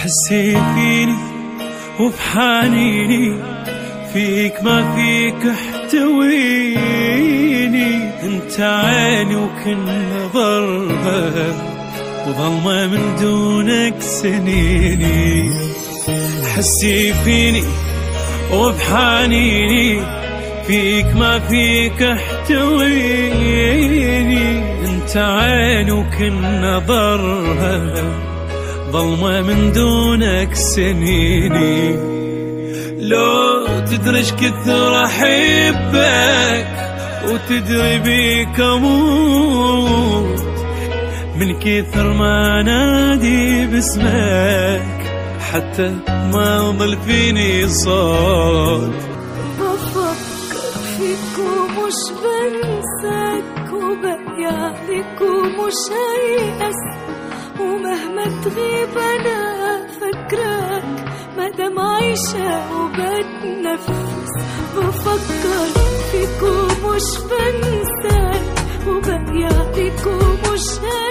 حسي فيني وبحنيني، فيك ما فيك احتويني. انت عيني وكل ضربة وظلمة من دونك سنيني. حسي فيني وبحنيني، فيك ما فيك احتويني. انت عيني وكل ضربة ظلمة من دونك سنيني. لو تدري ايش كثر احبك وتدري بيك اموت، من كثر ما نادي باسمك حتى ما ضل فيني صوت. بفكر فيك ومش بنساك، وبقيالك ومش هيأس، ومهما تغيب أنا فكرك مادام عايشة وبتنفس. بفكر فيك ومش بنساك، وبقيالك ومش هيأس،